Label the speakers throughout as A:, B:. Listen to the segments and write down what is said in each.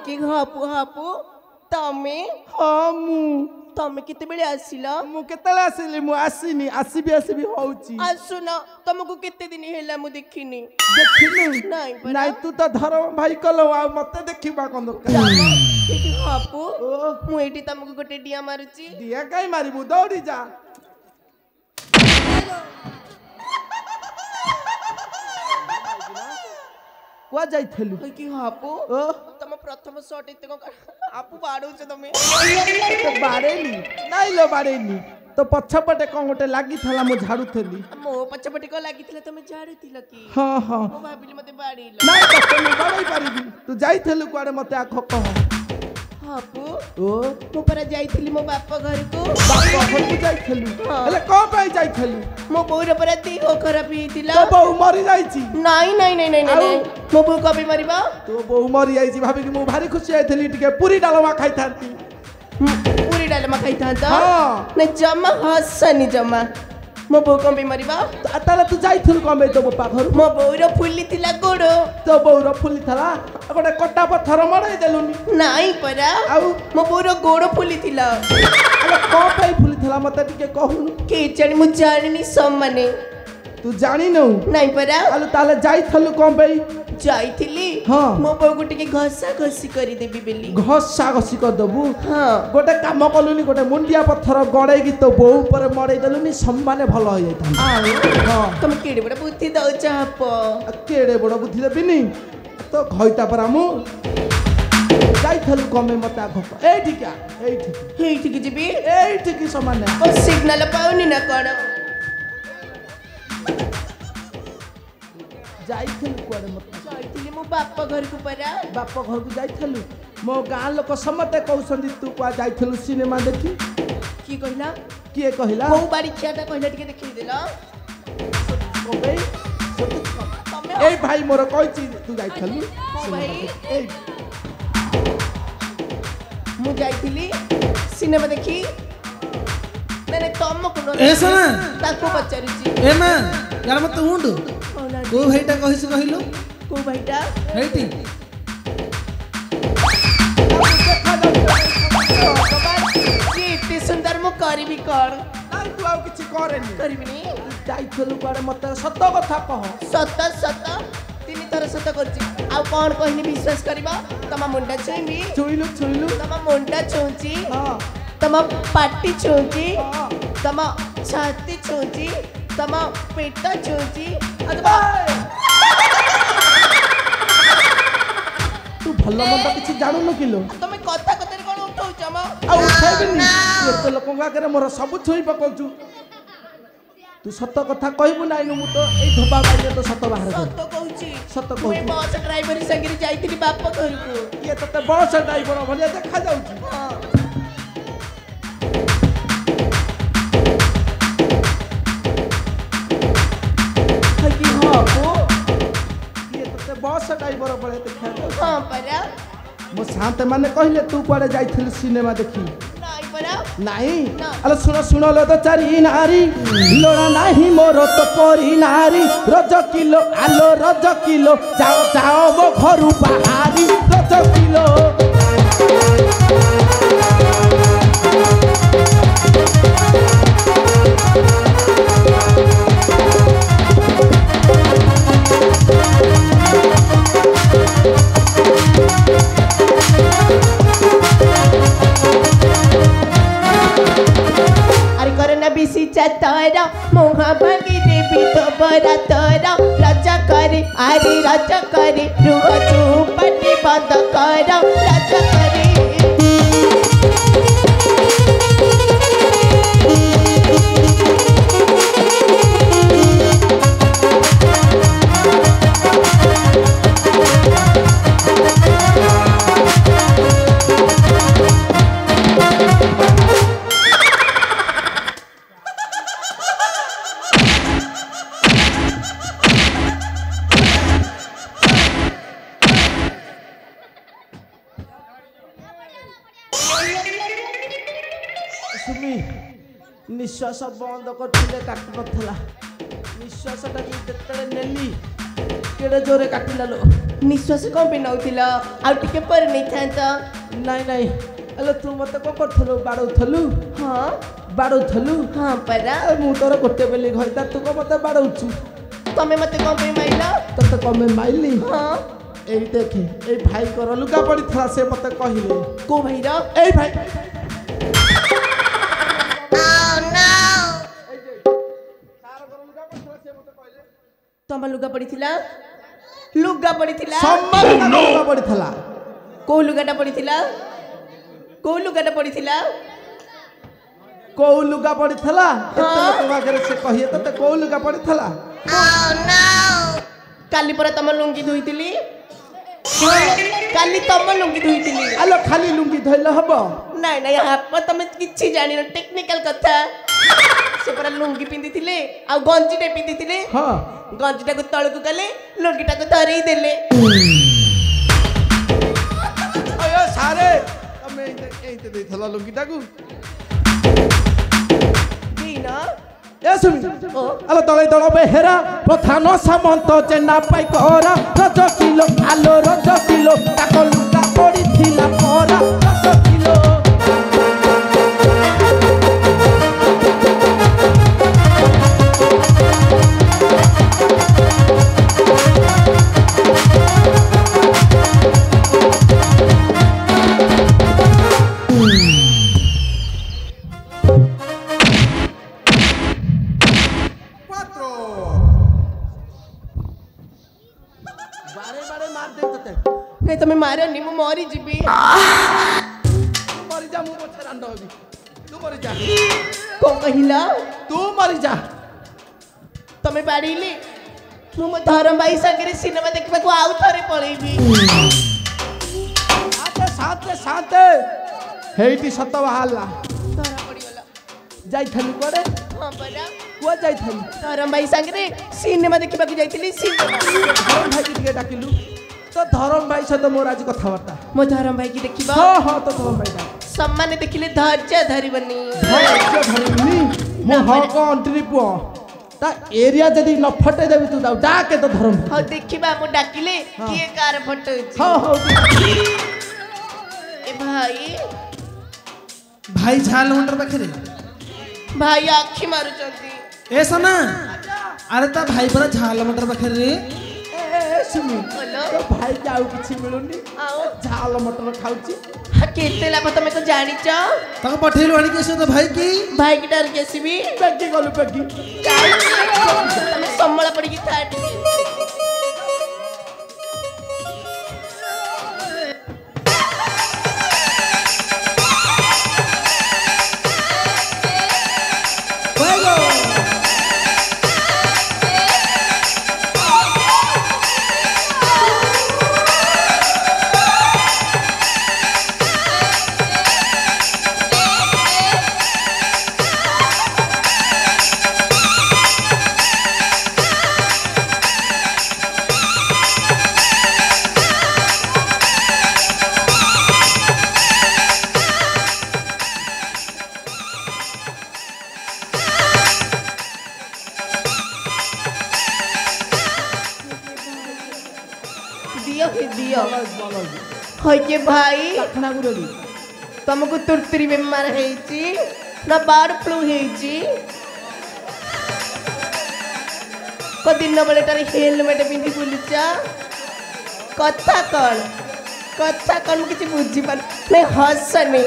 A: कि हापु हापु तमे
B: हाँ मु
A: तमे केते बेले आसिला
B: मु केतले आसिली मु आसीनी आसीबी होउची
A: आसुना तुमको केते दिन हेला मु देखिनी
B: देखिनु
A: नाई परा
B: नाई तू तो धर्म भाई कलो आ मते देखिबा कोन दरकार
A: कि हापु मु एठी तुमको गोटे डिया मारुची
B: दिया काई मारिबु दौड़ी जा कुआ जाइथलु
A: कि हापु तम प्रथम शॉट इते को आपु बाडौ छ तमे
B: तो बारेनी नाई लो बारेनी तो पछपटे कोन गोटे लागि थला मु झाड़ू थली
A: मो पछपटे को लागितले तमे झाड़ू थिल कि
B: हां हां
A: मो भाबिली मते बाडीला
B: नाई तो तमे बाडई पारिबी तू जाइथलु कुआडे मते आखो कह
A: हापु मो परा जाइथिली मो बापा घर को
B: बापा घर को जाइथलु हेले को पाई जाइथलु
A: मो बोर परा देह खराब हितिला
B: तो बहु मरी जाइची
A: नाई नाई नाई नाई नाई मो बो कबे मरिबा
B: तो बहु मरी जाइची भाबी कि मु भारी खुशी आइथली टिके पूरी डालमा खाइथांती
A: पूरी डालमा खाइथांता
B: हां
A: न जमा हसनी जमा मो बो कबे मरिबा
B: ताला तू जाइथलु कमे तो बापा घर
A: मो बोर फुल्ली थिला गोड़ो
B: तो बहुर फुली थला गोटे कटा पत्थर मड़ाई देलुनी
A: नाई परा
B: आउ
A: मो बोर गोड़ो फुल्ली थिला
B: अरे को पाई फुली थला मते टिके कहू
A: के जानी मु जानिनी सम्माने
B: तू जानी न
A: नाई परा
B: आलू ताले जाइथलु कम पाई
A: जाइथिली
B: हां
A: मो बो गुटे के घसा घसी करी देबी बेली
B: घसा घसी कर दबु
A: हां
B: गोटे काम कलुनी गोटे मुंडिया पत्थर गड़े की तो बहु ऊपर मड़ाई देलुनी सम्माने भलो हो जाइता
A: हां तुम केडे बड़ा बुद्धि दउ चाप
B: केड़े बड़ बुद्धि देबिनी तो घइता परा मु जाइथलु कमे मते आखो एठी क्या एठी
A: हेठी की जीबी
B: एठी की समान
A: ओ सिग्नल पाउनी ना कोन
B: जाइथलु कुआडे मते
A: जाइथिली मो बापा घर को परा
B: बापा घर को जाइथलु मो गां लोक समते कहउसंदी तू कुआ जाइथलु सिनेमा देखी
A: की कहिला
B: किए कहिला
A: बहु बारी खियाटा कहिला टिके देखि देला
B: ओबे
A: तमे
B: ए भाई मोर कहची तू जाइथलु
A: भाई
B: ए
A: मु जाइथिली सिनेमा देखि ने तम को
C: ए सुन
A: ताको पचारिची
C: ए मां यार मत हुंडु को भाईटा कहिस कहिलो
A: को भाईटा
C: हेटी
A: इतने सुंदर मु करबी कर
B: नाइ तू आउ किछि करेनी
A: करबिनी
B: जाइथलु कुआडे मते सत कथा कह
A: सत सत तीन थर सत करची आ कोन कहनी विश्वास करबा तमा मुंडा छुईबी
B: छुइलु
A: तमा मुंडा छुची
B: हां
A: तमा पाटी छुची
B: हां
A: तमा छाती छुची तमा पेट छुची
B: तू भलो मंद किछि जानु न किलो
A: तमे कथा कथा कोन उठौ जमा
B: आ उठाइबिनी एते लोकन आगे मोर सब छुई पकौचु तू सत कथा कहबु नाइनु मु तो ए धोबा बाइले तो सत बाहर कर
A: सत कहूची
B: सत
A: मैं
B: कहू
A: बस ड्राइवर संगे जाइथिली बाप घर को
B: ये तते बस ड्राइवर भलिया देखा जाउची
A: हां हकी हां को
B: ये तते बस ड्राइवर भलिया देखा जाउची
A: हां परा
B: मो शांत माने कहले तू कुआडे जाइथिल सिनेमा देखी
A: नाइ परा
B: नहीं
A: ना।
B: अरे सुनो लो तो चारी नारी लोड़ा नहीं मोर तो परी नारी रज किलो आलो रज किलो जाओ जाओ मो घरु बाहारी रज किलो
A: अरे करना बिसी चतरा मोहा भागी देवी तो बड़ा तरा राजा करे अरे राजा करे रुह चुपटी बंद कर राजा करे
B: सुमी निश्वास बंद करथिले काट नथला निश्वास टा जेतले नेली केड़े जोरे काटिला लो
A: निश्वास कौन पे नौथिल आउ टिके पर नहीं था
B: नाई नाई अले तू मते को करथलो बाडौथलु
A: हाँ
B: बाडौथलु
A: हाँ परा
B: मु तोर गोटे बेली घइता तू को मते बाडौछु
A: तमे मते कौन पे माइला
B: तते कमे माइली
A: हाँ
B: ए देखे ए भाई कर लुगा पड़ी था से मते कहिले
A: को भाई रो
B: ए भाई
A: तम लुगा पड़ीथिला लुगा पड़ीथिला
B: सम्मान लुगा पड़ी थला
A: को लुगाटा पड़ीथिला को लुगाटा पड़ीथिला
B: को लुगा पड़ी थला एते लोक आगे से कहिए तते को लुगा पड़ी थला
A: काली पर तम लुंगी धुईतिली काली तम लुंगी धुईतिली
B: आलो खाली लुंगी धइले हबो
A: नाई नाई आप तमे किछि जानि न टेक्निकल कथा से पर लुंगी पिंदिथिले आ गंजीटे पिंदिथिले
B: हां
A: गंजीटा को तळ को गले लुंगीटा को धरई देले
B: अयो सारे तमे एते दे थला लुंगीटा को
A: दीना
B: ए सुमी आलो तळे तळ बेहेरा प्रधान सामंत जेना पाई कोरा रज किलो आलो रज किलो ताको लुगा पड़ी थिला कोरा रज किलो
A: नहीं तमे मारनी मु मरी जीबी
B: मरी जा मु पछे रांड होबी तू मरी जा
A: को कहिला
B: तू मरी जा
A: तमे बाड़ीली मु मो धरम भाई संगे सिनेमा देखबा को आउ थरे पळेबी
B: साथे साथे साथे हेइटी सत बहाला
A: धरा पड़ीगला
B: जाई थली करे
A: हां परा
B: को जाई थली
A: धरम भाई संगे सिनेमा देखबा को जाईतिली सिनेमा
B: धरम भाई के डाकिलु तो धरम भाई से तो मोर आज कथा वार्ता
A: मो धरम भाई की देखिबा
B: हां हां तो धरम भाई दा
A: सम्मान देखिले धैर्य धरिबनी
B: धैर्य धरिबनी मो ह को अंतरी पो ता एरिया जदी न फटे देबी तू डाके तो धरम
A: हां देखिबा मो डाकिले किए कार फटो
B: हां हां
A: ए भाई
C: भाई झाल मुंडर पाखरे
A: भाई आखी मारू चंदी
C: ए सना अरे ता भाई पर झाल मुंडर पाखरे रे
B: ए सुमी
A: बोलो
B: तो भाई के आउ किछि मिलुनी
A: आओ
B: झाल मटर खाउची
A: केते लाभ तमे को जानी छ
C: ताको पठेलु आनी केसे तो भाई की
A: भाई की डर केसीबी
B: पेगी गलु पेगी
A: तमे सम्मळ पड़ी की था दियो होय के भाई
B: लखना गुरली
A: तुमको तुरतुरी बेमार हेची ना बर्ड फ्लू हेची को दिन बेले तारी हेलमेट पिंधि बुलुचा कथा कौन किसी बुझी पार नहीं हसनी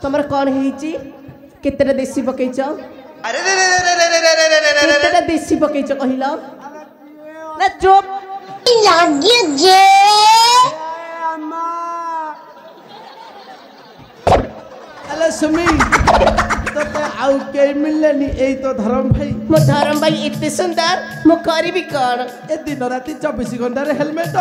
A: तमर कौन है केतेटा देसी पकईच
D: अरे रे रे रे रे रे रे रे रे रे
A: केतेटा देसी पकईच कहिला ना चुप
E: लागे जे
B: अरे सुमी तो आउ के मिलनी ए तो धर्म भाई
A: मो धर्म भाई इतने सुंदर मो करी भी कौन
B: ए दिन राति 24 घंटा रे हेलमेट